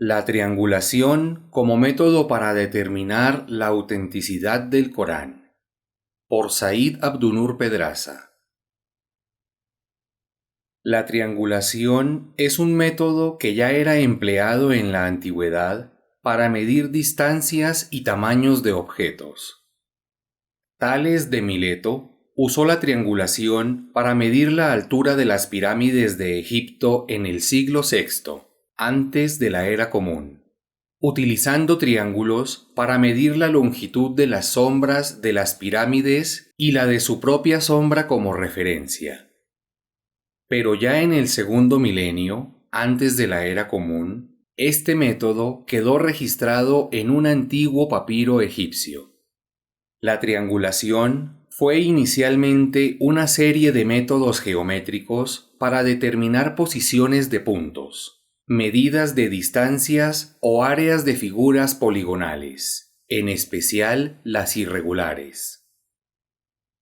La triangulación como método para determinar la autenticidad del Corán, por Said Abdunur Pedraza. La triangulación es un método que ya era empleado en la antigüedad para medir distancias y tamaños de objetos. Tales de Mileto usó la triangulación para medir la altura de las pirámides de Egipto en el siglo VI, antes de la Era Común, utilizando triángulos para medir la longitud de las sombras de las pirámides y la de su propia sombra como referencia. Pero ya en el segundo milenio, antes de la Era Común, este método quedó registrado en un antiguo papiro egipcio. La triangulación fue inicialmente una serie de métodos geométricos para determinar posiciones de puntos, medidas de distancias o áreas de figuras poligonales, en especial las irregulares.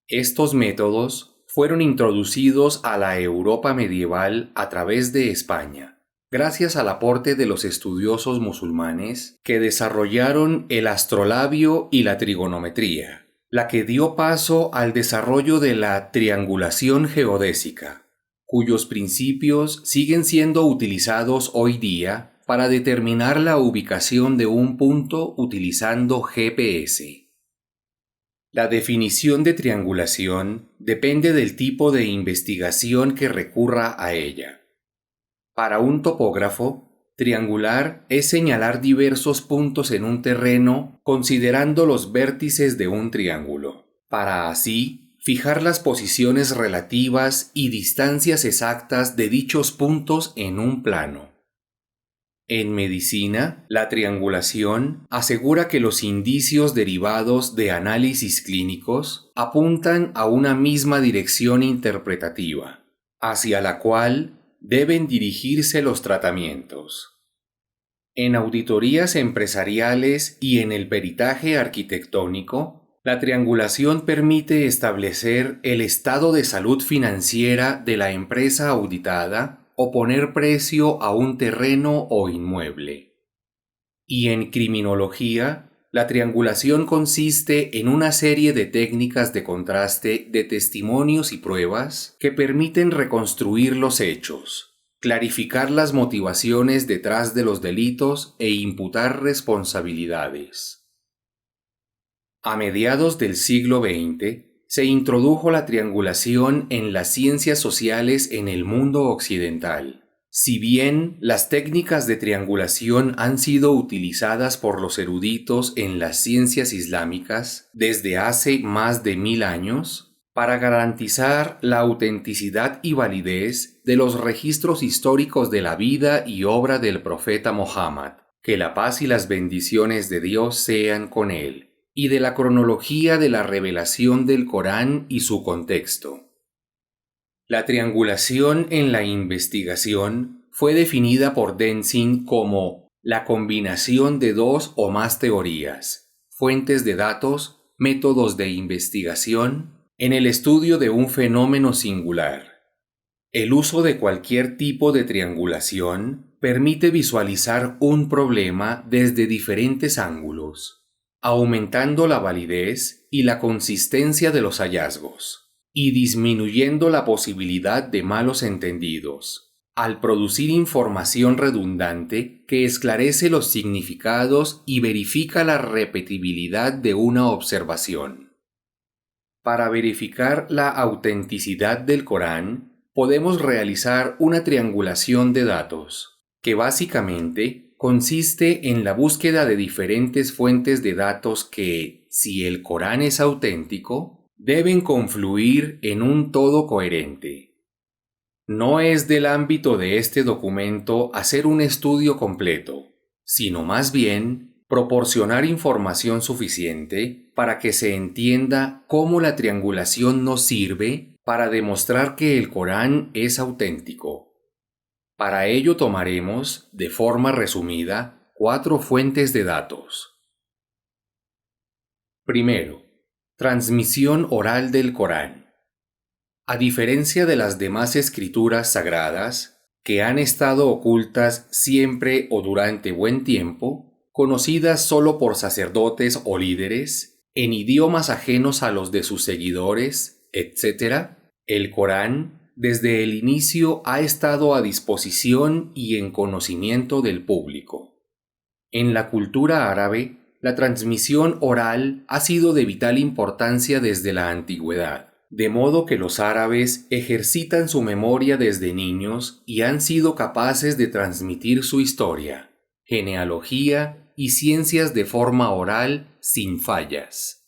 Estos métodos fueron introducidos a la Europa medieval a través de España, gracias al aporte de los estudiosos musulmanes que desarrollaron el astrolabio y la trigonometría, la que dio paso al desarrollo de la triangulación geodésica, cuyos principios siguen siendo utilizados hoy día para determinar la ubicación de un punto utilizando GPS. La definición de triangulación depende del tipo de investigación que recurra a ella. Para un topógrafo, triangular es señalar diversos puntos en un terreno considerando los vértices de un triángulo, para así fijar las posiciones relativas y distancias exactas de dichos puntos en un plano. En medicina, la triangulación asegura que los indicios derivados de análisis clínicos apuntan a una misma dirección interpretativa, hacia la cual deben dirigirse los tratamientos. En auditorías empresariales y en el peritaje arquitectónico, la triangulación permite establecer el estado de salud financiera de la empresa auditada o poner precio a un terreno o inmueble. Y en criminología, la triangulación consiste en una serie de técnicas de contraste de testimonios y pruebas que permiten reconstruir los hechos, clarificar las motivaciones detrás de los delitos e imputar responsabilidades. A mediados del siglo XX, se introdujo la triangulación en las ciencias sociales en el mundo occidental. Si bien las técnicas de triangulación han sido utilizadas por los eruditos en las ciencias islámicas desde hace más de 1000 años, para garantizar la autenticidad y validez de los registros históricos de la vida y obra del profeta Muhammad, que la paz y las bendiciones de Dios sean con él, y de la cronología de la revelación del Corán y su contexto. La triangulación en la investigación fue definida por Denzin como la combinación de dos o más teorías, fuentes de datos, métodos de investigación, en el estudio de un fenómeno singular. El uso de cualquier tipo de triangulación permite visualizar un problema desde diferentes ángulos, aumentando la validez y la consistencia de los hallazgos, y disminuyendo la posibilidad de malos entendidos, al producir información redundante que esclarece los significados y verifica la repetibilidad de una observación. Para verificar la autenticidad del Corán, podemos realizar una triangulación de datos, que básicamente consiste en la búsqueda de diferentes fuentes de datos que, si el Corán es auténtico, deben confluir en un todo coherente. No es del ámbito de este documento hacer un estudio completo, sino más bien proporcionar información suficiente para que se entienda cómo la triangulación nos sirve para demostrar que el Corán es auténtico. Para ello tomaremos, de forma resumida, 4 fuentes de datos. Primero, transmisión oral del Corán. A diferencia de las demás escrituras sagradas, que han estado ocultas siempre o durante buen tiempo, conocidas solo por sacerdotes o líderes, en idiomas ajenos a los de sus seguidores, etc., el Corán, desde el inicio, ha estado a disposición y en conocimiento del público. En la cultura árabe, la transmisión oral ha sido de vital importancia desde la antigüedad, de modo que los árabes ejercitan su memoria desde niños y han sido capaces de transmitir su historia, genealogía y ciencias de forma oral sin fallas.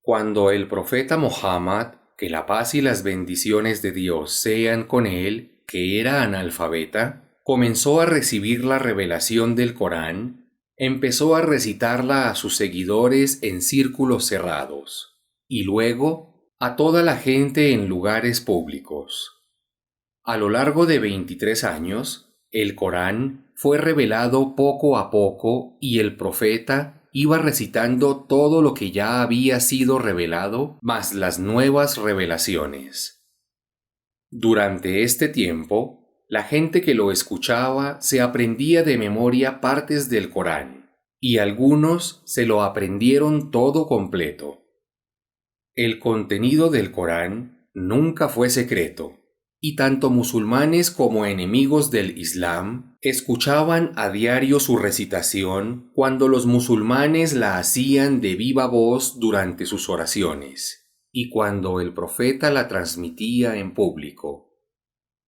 Cuando el profeta Muhammad, que la paz y las bendiciones de Dios sean con él, que era analfabeta, comenzó a recibir la revelación del Corán, empezó a recitarla a sus seguidores en círculos cerrados, y luego a toda la gente en lugares públicos. A lo largo de 23 años, el Corán fue revelado poco a poco y el profeta iba recitando todo lo que ya había sido revelado, más las nuevas revelaciones. Durante este tiempo, la gente que lo escuchaba se aprendía de memoria partes del Corán, y algunos se lo aprendieron todo completo. El contenido del Corán nunca fue secreto, y tanto musulmanes como enemigos del Islam escuchaban a diario su recitación cuando los musulmanes la hacían de viva voz durante sus oraciones, y cuando el profeta la transmitía en público.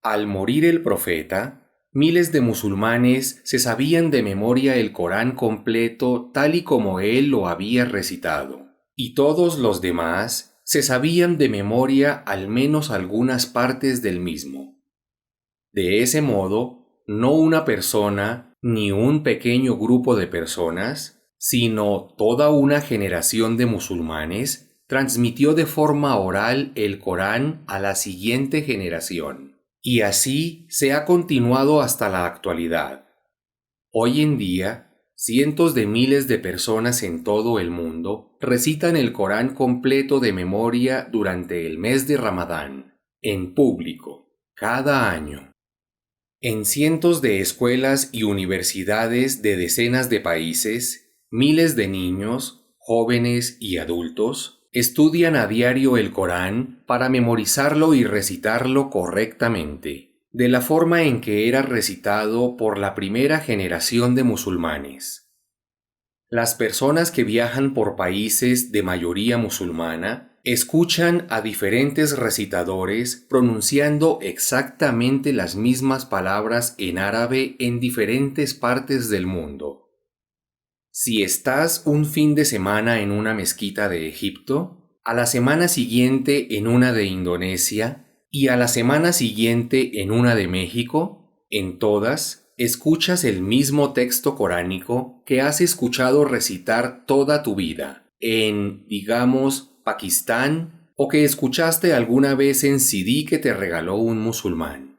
Al morir el profeta, miles de musulmanes se sabían de memoria el Corán completo tal y como él lo había recitado, y todos los demás se sabían de memoria al menos algunas partes del mismo. De ese modo, no una persona ni un pequeño grupo de personas, sino toda una generación de musulmanes transmitió de forma oral el Corán a la siguiente generación. Y así se ha continuado hasta la actualidad. Hoy en día, cientos de miles de personas en todo el mundo recitan el Corán completo de memoria durante el mes de Ramadán, en público, cada año. En cientos de escuelas y universidades de decenas de países, miles de niños, jóvenes y adultos estudian a diario el Corán para memorizarlo y recitarlo correctamente, de la forma en que era recitado por la primera generación de musulmanes. Las personas que viajan por países de mayoría musulmana escuchan a diferentes recitadores pronunciando exactamente las mismas palabras en árabe en diferentes partes del mundo. Si estás un fin de semana en una mezquita de Egipto, a la semana siguiente en una de Indonesia y a la semana siguiente en una de México, en todas escuchas el mismo texto coránico que has escuchado recitar toda tu vida, en, digamos, Pakistán, o que escuchaste alguna vez en CD que te regaló un musulmán.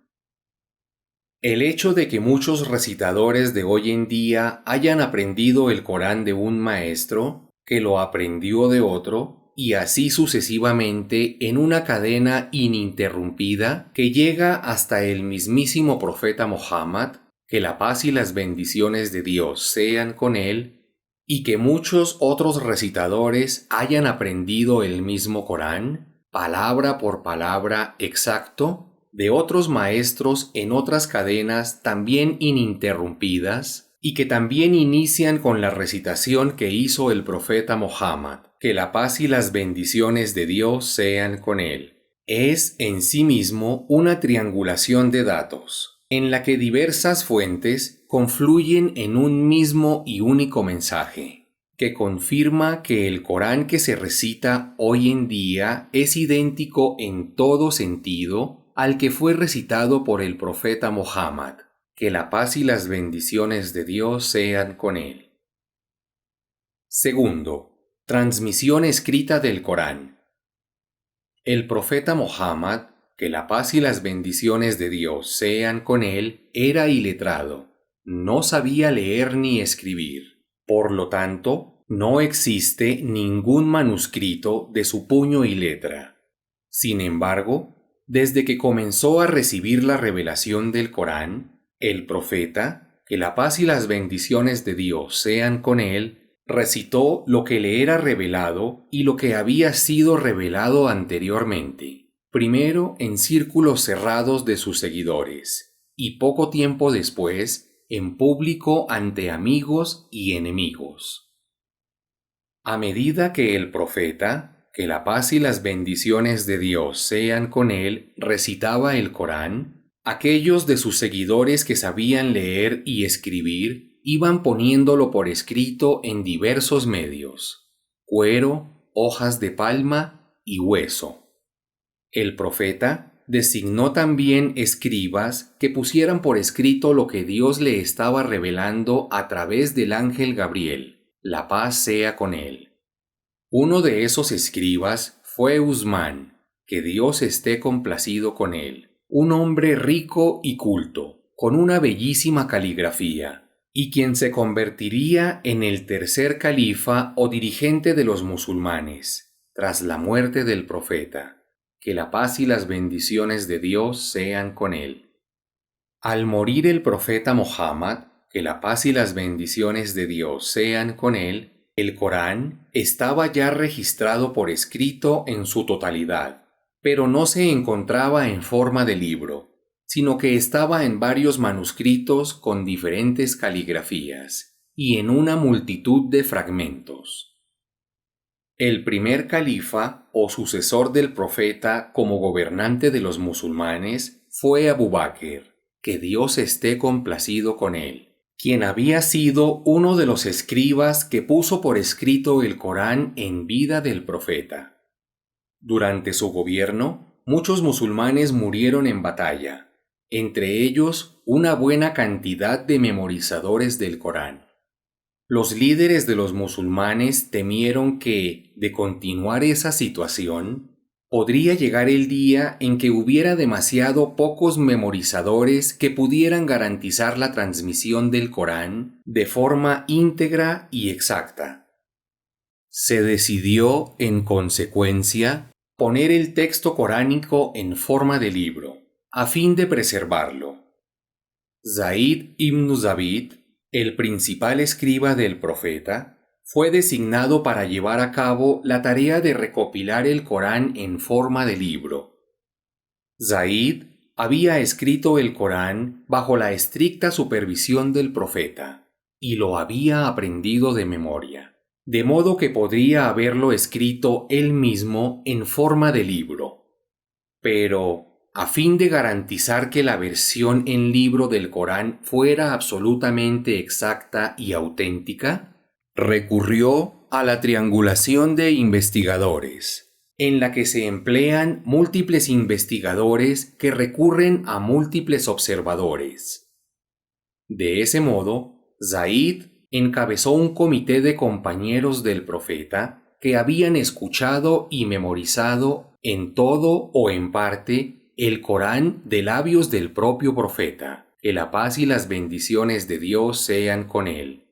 El hecho de que muchos recitadores de hoy en día hayan aprendido el Corán de un maestro, que lo aprendió de otro, y así sucesivamente en una cadena ininterrumpida que llega hasta el mismísimo profeta Muhammad, que la paz y las bendiciones de Dios sean con él, y que muchos otros recitadores hayan aprendido el mismo Corán, palabra por palabra exacto, de otros maestros en otras cadenas también ininterrumpidas y que también inician con la recitación que hizo el profeta Muhammad, que la paz y las bendiciones de Dios sean con él. Es en sí mismo una triangulación de datos, en la que diversas fuentes confluyen en un mismo y único mensaje, que confirma que el Corán que se recita hoy en día es idéntico en todo sentido al que fue recitado por el profeta Muhammad, que la paz y las bendiciones de Dios sean con él. Segundo, transmisión escrita del Corán. El profeta Muhammad, que la paz y las bendiciones de Dios sean con él, era iletrado, no sabía leer ni escribir. Por lo tanto, no existe ningún manuscrito de su puño y letra. Sin embargo, Desde que comenzó a recibir la revelación del Corán, el profeta, que la paz y las bendiciones de Dios sean con él, recitó lo que le era revelado y lo que había sido revelado anteriormente, primero en círculos cerrados de sus seguidores, y poco tiempo después en público ante amigos y enemigos. A medida que el profeta, que la paz y las bendiciones de Dios sean con él, recitaba el Corán, aquellos de sus seguidores que sabían leer y escribir iban poniéndolo por escrito en diversos medios: cuero, hojas de palma y hueso. El profeta designó también escribas que pusieran por escrito lo que Dios le estaba revelando a través del ángel Gabriel, la paz sea con él. Uno de esos escribas fue Usmán, que Dios esté complacido con él, un hombre rico y culto, con una bellísima caligrafía, y quien se convertiría en el tercer califa o dirigente de los musulmanes, tras la muerte del profeta. Que la paz y las bendiciones de Dios sean con él. Al morir el profeta Muhammad, que la paz y las bendiciones de Dios sean con él, el Corán estaba ya registrado por escrito en su totalidad, pero no se encontraba en forma de libro, sino que estaba en varios manuscritos con diferentes caligrafías y en una multitud de fragmentos. El primer califa o sucesor del profeta como gobernante de los musulmanes fue Abu Bakr, que Dios esté complacido con él, quien había sido uno de los escribas que puso por escrito el Corán en vida del profeta. Durante su gobierno, muchos musulmanes murieron en batalla, entre ellos una buena cantidad de memorizadores del Corán. Los líderes de los musulmanes temieron que, de continuar esa situación, podría llegar el día en que hubiera demasiado pocos memorizadores que pudieran garantizar la transmisión del Corán de forma íntegra y exacta. Se decidió, en consecuencia, poner el texto coránico en forma de libro, a fin de preservarlo. Zaid ibn Zabid, el principal escriba del profeta, fue designado para llevar a cabo la tarea de recopilar el Corán en forma de libro. Zaid había escrito el Corán bajo la estricta supervisión del profeta y lo había aprendido de memoria, de modo que podría haberlo escrito él mismo en forma de libro. Pero, a fin de garantizar que la versión en libro del Corán fuera absolutamente exacta y auténtica, recurrió a la triangulación de investigadores, en la que se emplean múltiples investigadores que recurren a múltiples observadores. De ese modo, Zaid encabezó un comité de compañeros del profeta que habían escuchado y memorizado en todo o en parte el Corán de labios del propio profeta, que la paz y las bendiciones de Dios sean con él.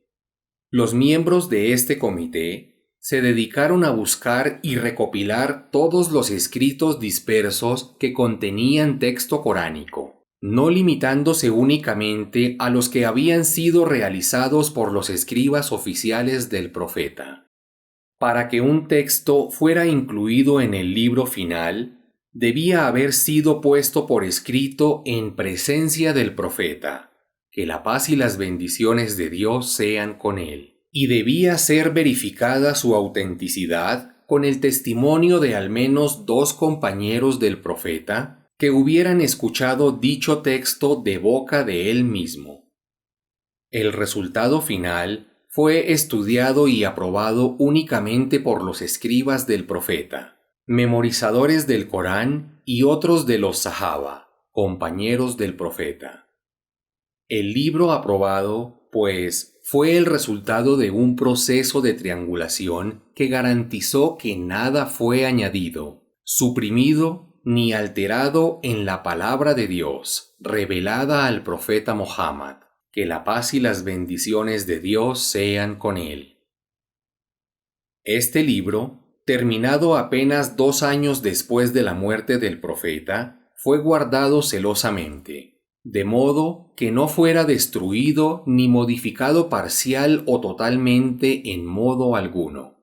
Los miembros de este comité se dedicaron a buscar y recopilar todos los escritos dispersos que contenían texto coránico, no limitándose únicamente a los que habían sido realizados por los escribas oficiales del profeta. Para que un texto fuera incluido en el libro final, debía haber sido puesto por escrito en presencia del profeta, que la paz y las bendiciones de Dios sean con él, y debía ser verificada su autenticidad con el testimonio de al menos 2 compañeros del profeta que hubieran escuchado dicho texto de boca de él mismo. El resultado final fue estudiado y aprobado únicamente por los escribas del profeta, memorizadores del Corán y otros de los Sahaba, compañeros del profeta. El libro aprobado, pues, fue el resultado de un proceso de triangulación que garantizó que nada fue añadido, suprimido ni alterado en la palabra de Dios, revelada al profeta Muhammad, que la paz y las bendiciones de Dios sean con él. Este libro, terminado apenas 2 años después de la muerte del profeta, fue guardado celosamente, de modo que no fuera destruido ni modificado parcial o totalmente en modo alguno.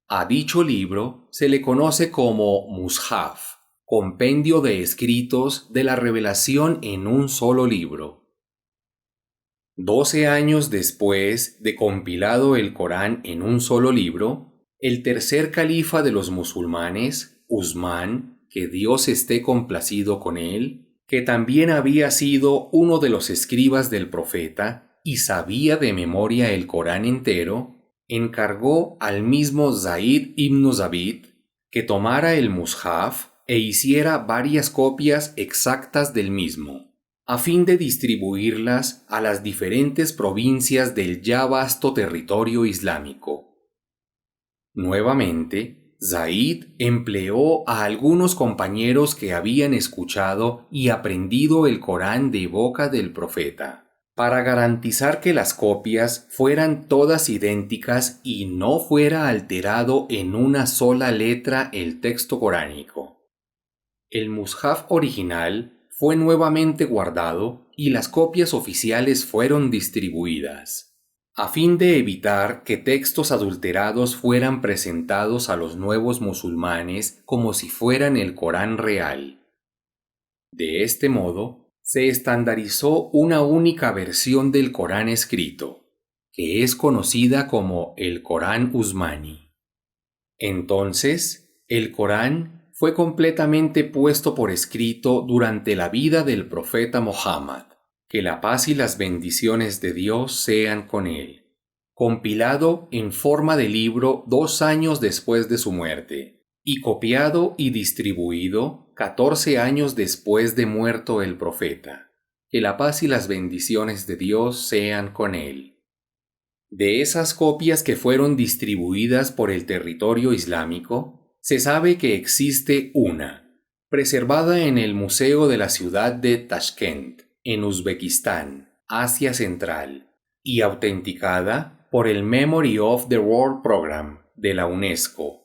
A dicho libro se le conoce como Mushaf, compendio de escritos de la revelación en un solo libro. 12 años después de compilado el Corán en un solo libro, el tercer califa de los musulmanes, Usmán, que Dios esté complacido con él, que también había sido uno de los escribas del profeta y sabía de memoria el Corán entero, encargó al mismo Zaid ibn Zabit que tomara el Mushaf e hiciera varias copias exactas del mismo, a fin de distribuirlas a las diferentes provincias del ya vasto territorio islámico. Nuevamente, Zaid empleó a algunos compañeros que habían escuchado y aprendido el Corán de boca del profeta, para garantizar que las copias fueran todas idénticas y no fuera alterado en una sola letra el texto coránico. El Mushaf original fue nuevamente guardado y las copias oficiales fueron distribuidas, a fin de evitar que textos adulterados fueran presentados a los nuevos musulmanes como si fueran el Corán real. De este modo, se estandarizó una única versión del Corán escrito, que es conocida como el Corán Usmani. Entonces, el Corán fue completamente puesto por escrito durante la vida del profeta Muhammad, que la paz y las bendiciones de Dios sean con él, compilado en forma de libro 2 años después de su muerte, y copiado y distribuido 14 años después de muerto el profeta, que la paz y las bendiciones de Dios sean con él. De esas copias que fueron distribuidas por el territorio islámico, se sabe que existe una, preservada en el Museo de la ciudad de Tashkent, en Uzbekistán, Asia Central, y autenticada por el Memory of the World Program de la UNESCO,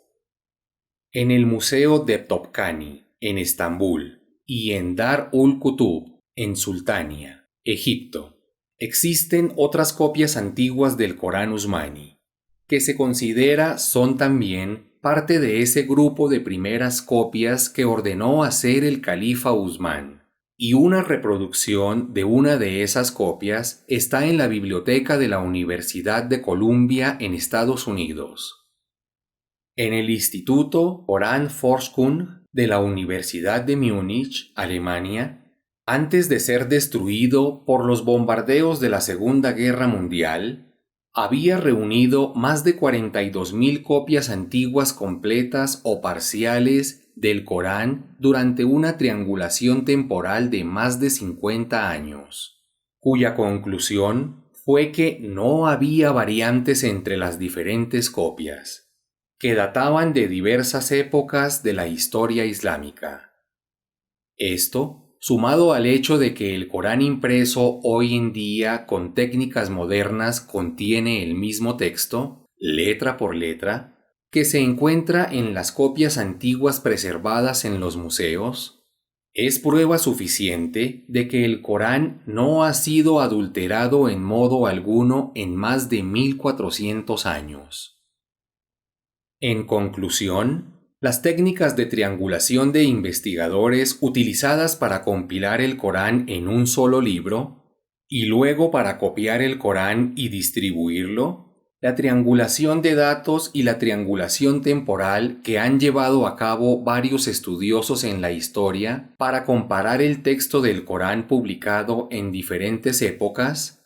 en el Museo de Topkani, en Estambul, y en Dar ul Kutub, en Sultania, Egipto. Existen otras copias antiguas del Corán Usmani, que se considera son también parte de ese grupo de primeras copias que ordenó hacer el califa Usmán, y una reproducción de una de esas copias está en la biblioteca de la Universidad de Columbia en Estados Unidos. En el Instituto Koranforschung de la Universidad de Múnich, Alemania, antes de ser destruido por los bombardeos de la Segunda Guerra Mundial, había reunido más de 42.000 copias antiguas completas o parciales del Corán durante una triangulación temporal de más de 50 años, cuya conclusión fue que no había variantes entre las diferentes copias, que databan de diversas épocas de la historia islámica. Esto, sumado al hecho de que el Corán impreso hoy en día con técnicas modernas contiene el mismo texto, letra por letra, que se encuentra en las copias antiguas preservadas en los museos, es prueba suficiente de que el Corán no ha sido adulterado en modo alguno en más de 1400 años. En conclusión, las técnicas de triangulación de investigadores utilizadas para compilar el Corán en un solo libro y luego para copiar el Corán y distribuirlo, la triangulación de datos y la triangulación temporal que han llevado a cabo varios estudiosos en la historia para comparar el texto del Corán publicado en diferentes épocas,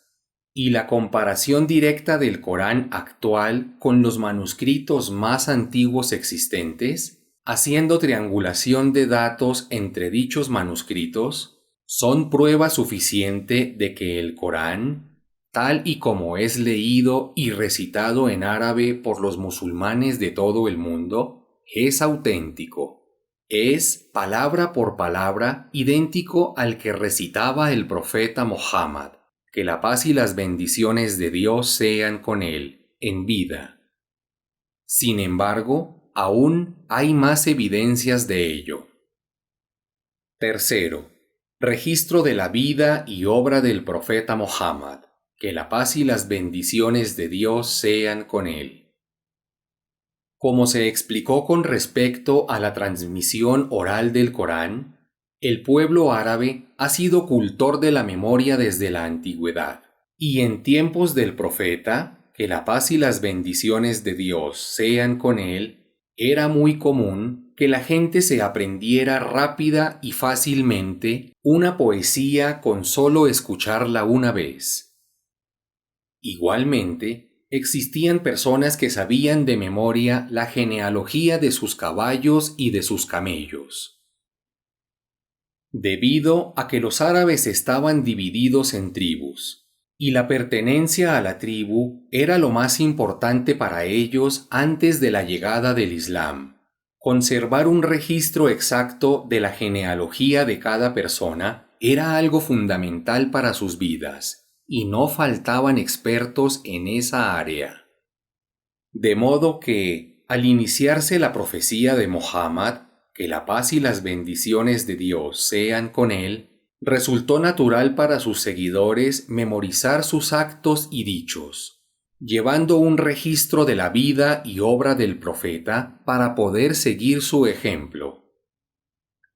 y la comparación directa del Corán actual con los manuscritos más antiguos existentes, haciendo triangulación de datos entre dichos manuscritos, son prueba suficiente de que el Corán, tal y como es leído y recitado en árabe por los musulmanes de todo el mundo, es auténtico. Es, palabra por palabra, idéntico al que recitaba el profeta Muhammad, que la paz y las bendiciones de Dios sean con él, en vida. Sin embargo, aún hay más evidencias de ello. Tercero, registro de la vida y obra del profeta Muhammad, que la paz y las bendiciones de Dios sean con él. Como se explicó con respecto a la transmisión oral del Corán, el pueblo árabe ha sido cultor de la memoria desde la antigüedad, y en tiempos del profeta, que la paz y las bendiciones de Dios sean con él, era muy común que la gente se aprendiera rápida y fácilmente una poesía con solo escucharla una vez. Igualmente, existían personas que sabían de memoria la genealogía de sus caballos y de sus camellos. Debido a que los árabes estaban divididos en tribus, y la pertenencia a la tribu era lo más importante para ellos antes de la llegada del Islam. Conservar un registro exacto de la genealogía de cada persona era algo fundamental para sus vidas, y no faltaban expertos en esa área. De modo que, al iniciarse la profecía de Muhammad, que la paz y las bendiciones de Dios sean con él, resultó natural para sus seguidores memorizar sus actos y dichos, llevando un registro de la vida y obra del profeta para poder seguir su ejemplo.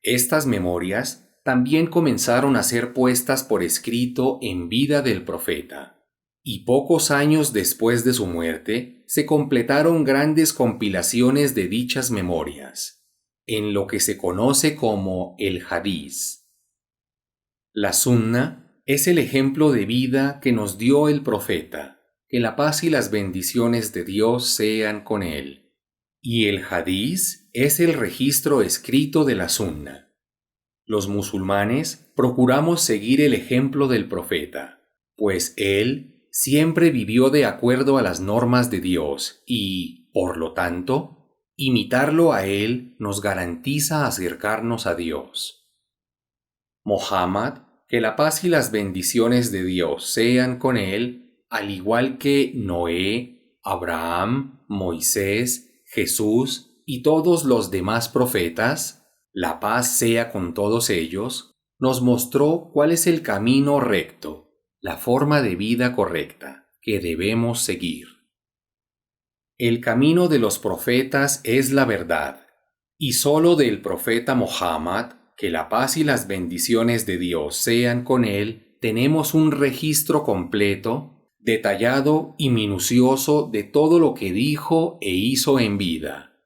Estas memorias también comenzaron a ser puestas por escrito en vida del profeta, y pocos años después de su muerte se completaron grandes compilaciones de dichas memorias, en lo que se conoce como el Hadiz. La Sunna es el ejemplo de vida que nos dio el profeta, que la paz y las bendiciones de Dios sean con él. Y el Hadiz es el registro escrito de la Sunna. Los musulmanes procuramos seguir el ejemplo del profeta, pues él siempre vivió de acuerdo a las normas de Dios y, por lo tanto, imitarlo a él nos garantiza acercarnos a Dios. Muhammad, que la paz y las bendiciones de Dios sean con él, al igual que Noé, Abraham, Moisés, Jesús y todos los demás profetas, la paz sea con todos ellos, nos mostró cuál es el camino recto, la forma de vida correcta que debemos seguir. El camino de los profetas es la verdad, y solo del profeta Muhammad, que la paz y las bendiciones de Dios sean con él, tenemos un registro completo, detallado y minucioso de todo lo que dijo e hizo en vida.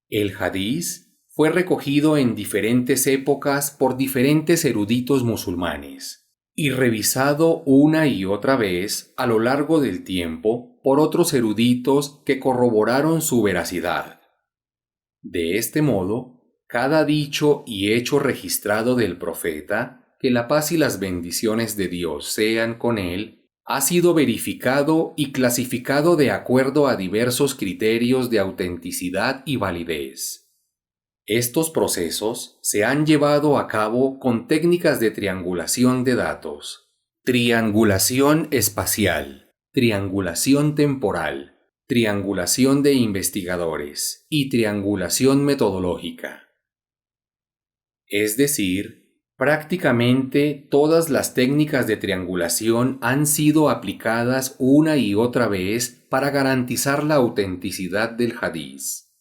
El Hadiz fue recogido en diferentes épocas por diferentes eruditos musulmanes y revisado una y otra vez a lo largo del tiempo por otros eruditos que corroboraron su veracidad. De este modo, cada dicho y hecho registrado del profeta, que la paz y las bendiciones de Dios sean con él, ha sido verificado y clasificado de acuerdo a diversos criterios de autenticidad y validez. Estos procesos se han llevado a cabo con técnicas de triangulación de datos, triangulación espacial, triangulación temporal, triangulación de investigadores y triangulación metodológica. Es decir, prácticamente todas las técnicas de triangulación han sido aplicadas una y otra vez para garantizar la autenticidad del hadiz.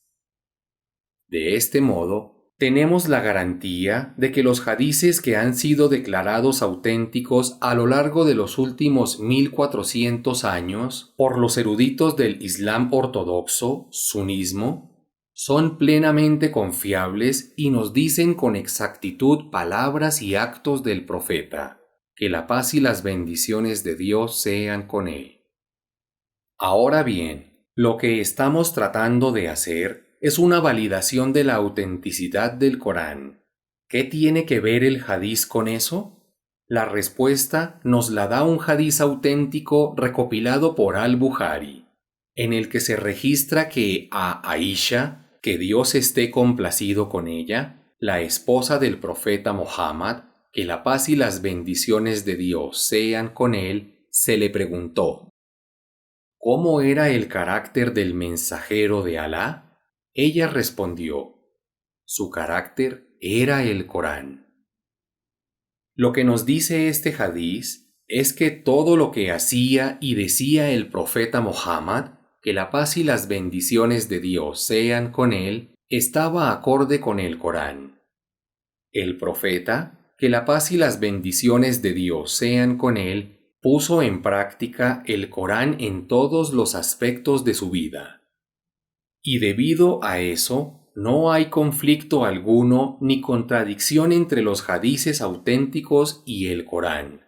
De este modo, tenemos la garantía de que los hadices que han sido declarados auténticos a lo largo de los últimos 1400 años por los eruditos del Islam ortodoxo, sunismo, son plenamente confiables y nos dicen con exactitud palabras y actos del profeta, que la paz y las bendiciones de Dios sean con él. Ahora bien, lo que estamos tratando de hacer es una validación de la autenticidad del Corán. ¿Qué tiene que ver el hadiz con eso? La respuesta nos la da un hadiz auténtico recopilado por Al-Bukhari, en el que se registra que a Aisha, que Dios esté complacido con ella, la esposa del profeta Muhammad, que la paz y las bendiciones de Dios sean con él, se le preguntó: ¿cómo era el carácter del mensajero de Alá? Ella respondió: su carácter era el Corán. Lo que nos dice este hadiz es que todo lo que hacía y decía el profeta Muhammad, que la paz y las bendiciones de Dios sean con él, estaba acorde con el Corán. El profeta, que la paz y las bendiciones de Dios sean con él, puso en práctica el Corán en todos los aspectos de su vida. Y debido a eso, no hay conflicto alguno ni contradicción entre los hadices auténticos y el Corán.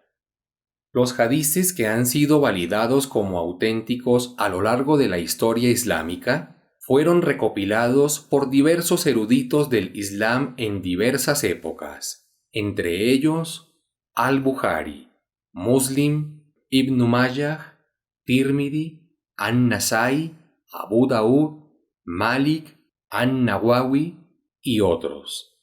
Los hadices que han sido validados como auténticos a lo largo de la historia islámica fueron recopilados por diversos eruditos del Islam en diversas épocas, entre ellos Al-Bukhari, Muslim, Ibn Majah, Tirmidhi, An-Nasai, Abu Daud, Malik, An-Nawawi y otros.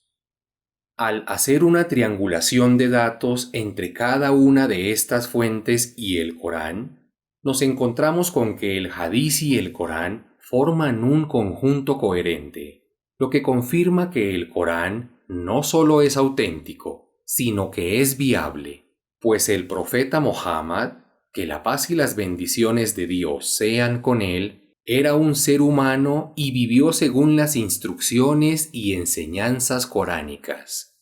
Al hacer una triangulación de datos entre cada una de estas fuentes y el Corán, nos encontramos con que el Hadiz y el Corán forman un conjunto coherente, lo que confirma que el Corán no solo es auténtico, sino que es viable, pues el profeta Muhammad, que la paz y las bendiciones de Dios sean con él, era un ser humano y vivió según las instrucciones y enseñanzas coránicas.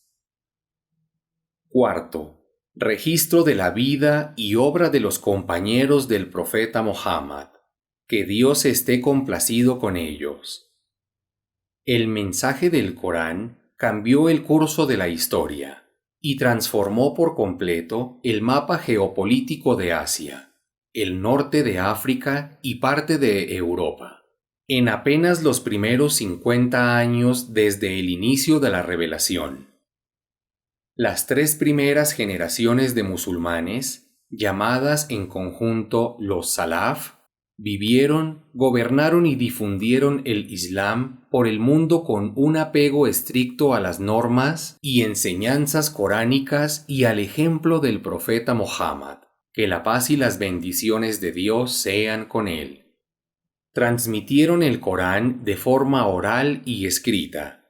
Cuarto, registro de la vida y obra de los compañeros del profeta Muhammad. Que Dios esté complacido con ellos. El mensaje del Corán cambió el curso de la historia y transformó por completo el mapa geopolítico de Asia, el norte de África y parte de Europa, en apenas los primeros 50 años desde el inicio de la revelación. Las 3 primeras generaciones de musulmanes, llamadas en conjunto los Salaf, vivieron, gobernaron y difundieron el Islam por el mundo con un apego estricto a las normas y enseñanzas coránicas y al ejemplo del profeta Muhammad, que la paz y las bendiciones de Dios sean con él. Transmitieron el Corán de forma oral y escrita,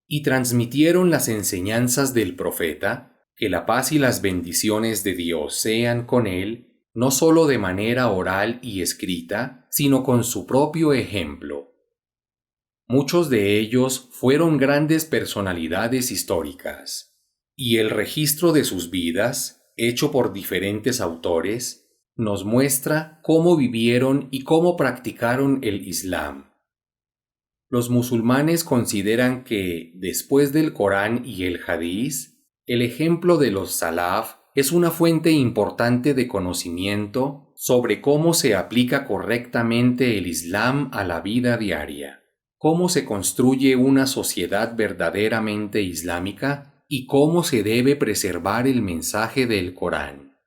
y transmitieron las enseñanzas del profeta, que la paz y las bendiciones de Dios sean con él, no solo de manera oral y escrita, sino con su propio ejemplo. Muchos de ellos fueron grandes personalidades históricas, y el registro de sus vidas, hecho por diferentes autores, nos muestra cómo vivieron y cómo practicaron el Islam. Los musulmanes consideran que, después del Corán y el Hadiz, el ejemplo de los Salaf es una fuente importante de conocimiento sobre cómo se aplica correctamente el Islam a la vida diaria, cómo se construye una sociedad verdaderamente islámica y cómo se debe preservar el mensaje del Corán.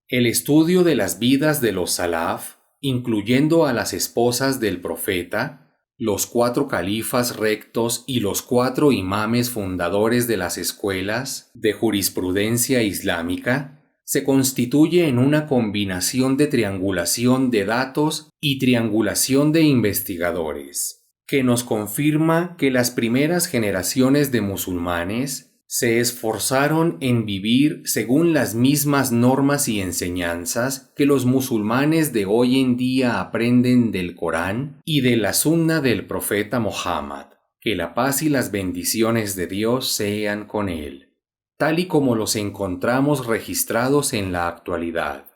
El estudio de las vidas de los Salaf, incluyendo a las esposas del profeta, los 4 califas rectos y los 4 imames fundadores de las escuelas de jurisprudencia islámica, se constituye en una combinación de triangulación de datos y triangulación de investigadores, que nos confirma que las primeras generaciones de musulmanes se esforzaron en vivir según las mismas normas y enseñanzas que los musulmanes de hoy en día aprenden del Corán y de la Sunna del profeta Muhammad, que la paz y las bendiciones de Dios sean con él, tal y como los encontramos registrados en la actualidad.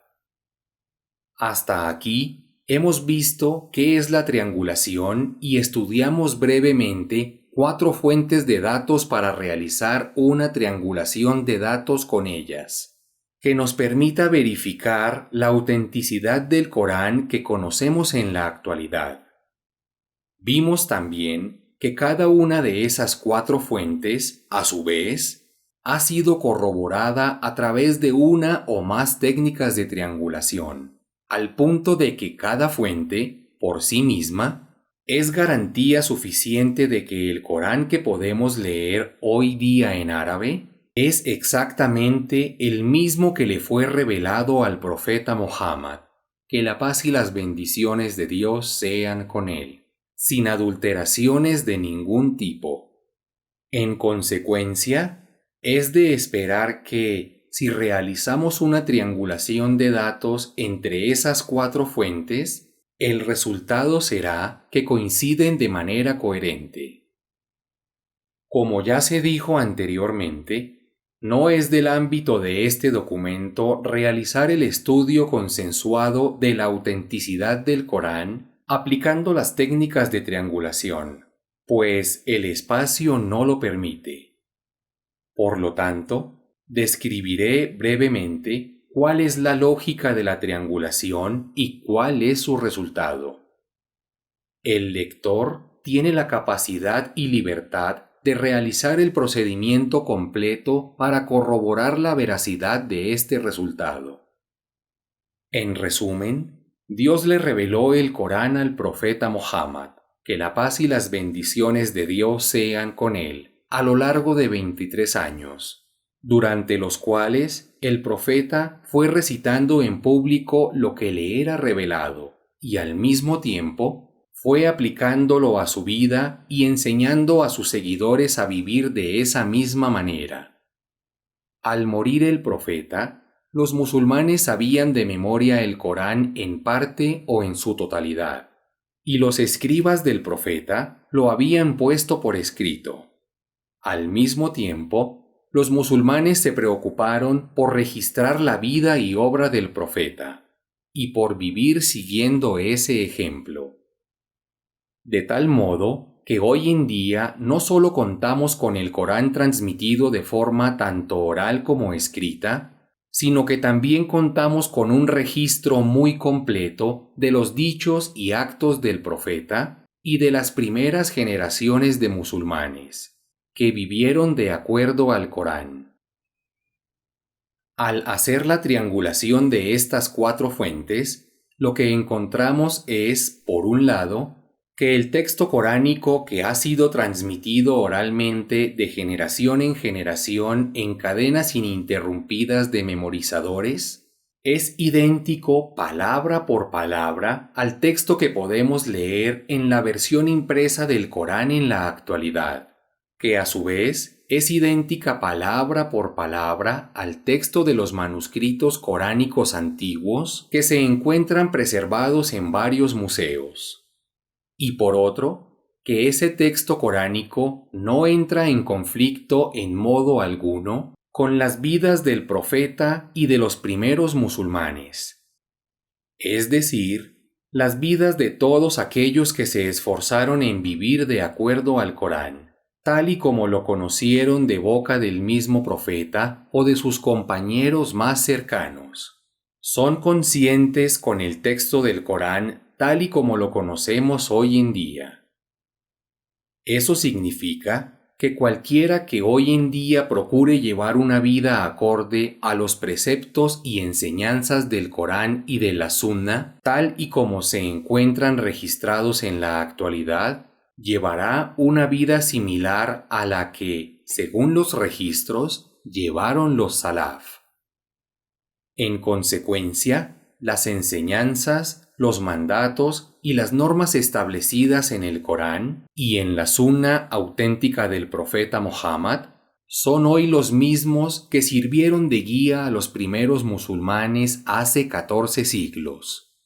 Hasta aquí hemos visto qué es la triangulación y estudiamos brevemente 4 fuentes de datos para realizar una triangulación de datos con ellas, que nos permita verificar la autenticidad del Corán que conocemos en la actualidad. Vimos también que cada una de esas 4 fuentes, a su vez, ha sido corroborada a través de una o más técnicas de triangulación, al punto de que cada fuente, por sí misma, es garantía suficiente de que el Corán que podemos leer hoy día en árabe es exactamente el mismo que le fue revelado al profeta Muhammad, que la paz y las bendiciones de Dios sean con él, sin adulteraciones de ningún tipo. En consecuencia, es de esperar que, si realizamos una triangulación de datos entre esas cuatro fuentes, el resultado será que coinciden de manera coherente. Como ya se dijo anteriormente, no es del ámbito de este documento realizar el estudio consensuado de la autenticidad del Corán aplicando las técnicas de triangulación, pues el espacio no lo permite. Por lo tanto, describiré brevemente cuál es la lógica de la triangulación y cuál es su resultado. El lector tiene la capacidad y libertad de realizar el procedimiento completo para corroborar la veracidad de este resultado. En resumen, Dios le reveló el Corán al profeta Muhammad, que la paz y las bendiciones de Dios sean con él, a lo largo de 23 años, durante los cuales el profeta fue recitando en público lo que le era revelado y al mismo tiempo fue aplicándolo a su vida y enseñando a sus seguidores a vivir de esa misma manera. Al morir el profeta, los musulmanes sabían de memoria el Corán en parte o en su totalidad, y los escribas del profeta lo habían puesto por escrito. Al mismo tiempo, los musulmanes se preocuparon por registrar la vida y obra del profeta, y por vivir siguiendo ese ejemplo. De tal modo que hoy en día no solo contamos con el Corán transmitido de forma tanto oral como escrita, sino que también contamos con un registro muy completo de los dichos y actos del profeta y de las primeras generaciones de musulmanes, que vivieron de acuerdo al Corán. Al hacer la triangulación de estas cuatro fuentes, lo que encontramos es, por un lado, que el texto coránico que ha sido transmitido oralmente de generación en generación en cadenas ininterrumpidas de memorizadores es idéntico palabra por palabra al texto que podemos leer en la versión impresa del Corán en la actualidad, que a su vez es idéntica palabra por palabra al texto de los manuscritos coránicos antiguos que se encuentran preservados en varios museos. Y por otro, que ese texto coránico no entra en conflicto en modo alguno con las vidas del profeta y de los primeros musulmanes. Es decir, las vidas de todos aquellos que se esforzaron en vivir de acuerdo al Corán, tal y como lo conocieron de boca del mismo profeta o de sus compañeros más cercanos. Son conscientes con el texto del Corán tal y como lo conocemos hoy en día. Eso significa que cualquiera que hoy en día procure llevar una vida acorde a los preceptos y enseñanzas del Corán y de la Sunna, tal y como se encuentran registrados en la actualidad, llevará una vida similar a la que, según los registros, llevaron los salaf. En consecuencia, las enseñanzas, los mandatos y las normas establecidas en el Corán y en la Sunna auténtica del profeta Muhammad son hoy los mismos que sirvieron de guía a los primeros musulmanes hace 14 siglos.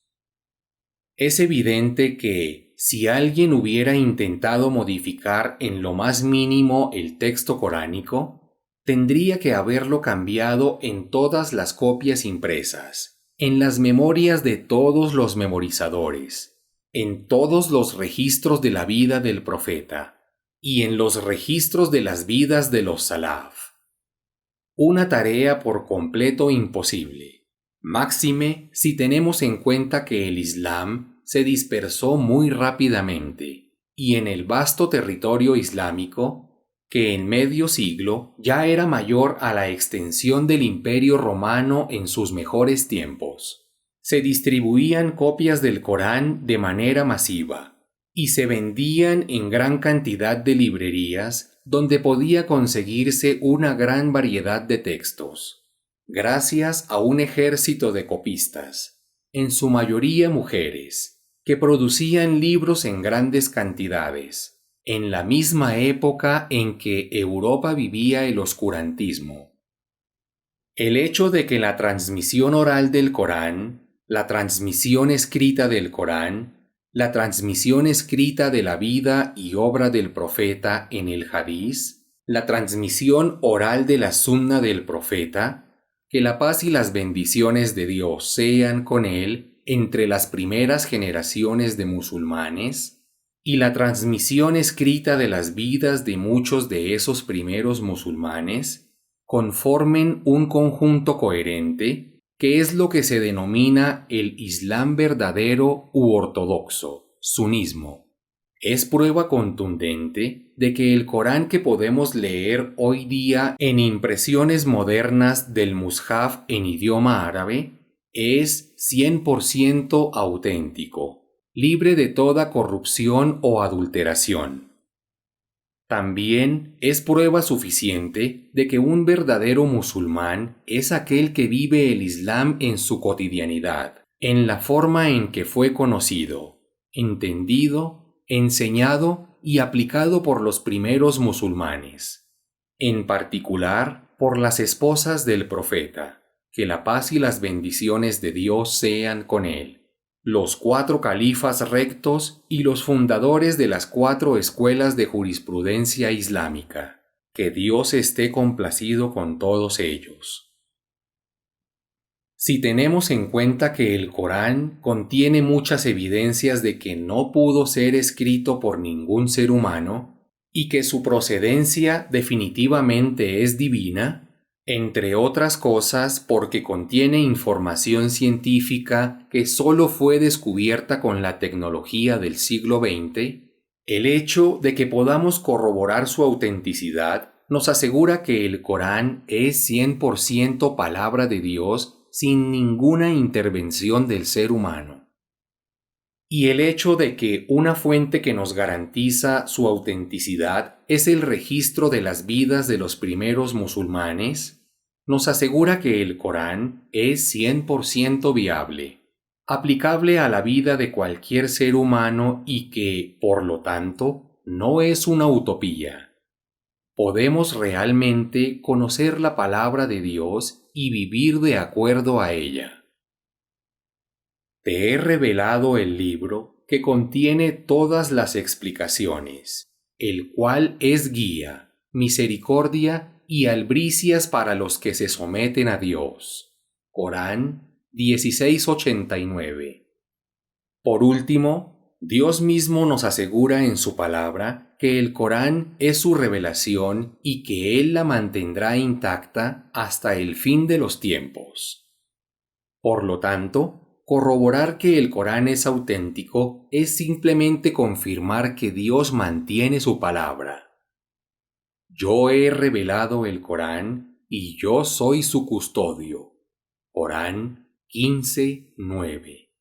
Es evidente que, si alguien hubiera intentado modificar en lo más mínimo el texto coránico, tendría que haberlo cambiado en todas las copias impresas, en las memorias de todos los memorizadores, en todos los registros de la vida del profeta y en los registros de las vidas de los salaf. Una tarea por completo imposible, máxime si tenemos en cuenta que el Islam se dispersó muy rápidamente y en el vasto territorio islámico, que en medio siglo ya era mayor a la extensión del Imperio Romano en sus mejores tiempos, se distribuían copias del Corán de manera masiva y se vendían en gran cantidad de librerías donde podía conseguirse una gran variedad de textos, gracias a un ejército de copistas, en su mayoría mujeres, que producían libros en grandes cantidades, en la misma época en que Europa vivía el oscurantismo. El hecho de que la transmisión oral del Corán, la transmisión escrita del Corán, la transmisión escrita de la vida y obra del profeta en el Hadís, la transmisión oral de la Sunna del profeta, que la paz y las bendiciones de Dios sean con él entre las primeras generaciones de musulmanes, y la transmisión escrita de las vidas de muchos de esos primeros musulmanes, conformen un conjunto coherente, que es lo que se denomina el Islam verdadero u ortodoxo, sunismo. Es prueba contundente de que el Corán que podemos leer hoy día en impresiones modernas del Mushaf en idioma árabe es 100% auténtico, libre de toda corrupción o adulteración. También es prueba suficiente de que un verdadero musulmán es aquel que vive el Islam en su cotidianidad, en la forma en que fue conocido, entendido, enseñado y aplicado por los primeros musulmanes, en particular por las esposas del profeta, que la paz y las bendiciones de Dios sean con él, los 4 califas rectos y los fundadores de las 4 escuelas de jurisprudencia islámica. Que Dios esté complacido con todos ellos. Si tenemos en cuenta que el Corán contiene muchas evidencias de que no pudo ser escrito por ningún ser humano y que su procedencia definitivamente es divina, entre otras cosas porque contiene información científica que solo fue descubierta con la tecnología del siglo XX, el hecho de que podamos corroborar su autenticidad nos asegura que el Corán es 100% palabra de Dios sin ninguna intervención del ser humano. Y el hecho de que una fuente que nos garantiza su autenticidad es el registro de las vidas de los primeros musulmanes, nos asegura que el Corán es 100% viable, aplicable a la vida de cualquier ser humano y que, por lo tanto, no es una utopía. Podemos realmente conocer la palabra de Dios y vivir de acuerdo a ella. Te he revelado el libro que contiene todas las explicaciones, el cual es guía, misericordia y albricias para los que se someten a Dios. Corán 16:89. Por último, Dios mismo nos asegura en su palabra que el Corán es su revelación y que Él la mantendrá intacta hasta el fin de los tiempos. Por lo tanto, corroborar que el Corán es auténtico es simplemente confirmar que Dios mantiene su palabra. Yo he revelado el Corán y yo soy su custodio. Corán 15:9.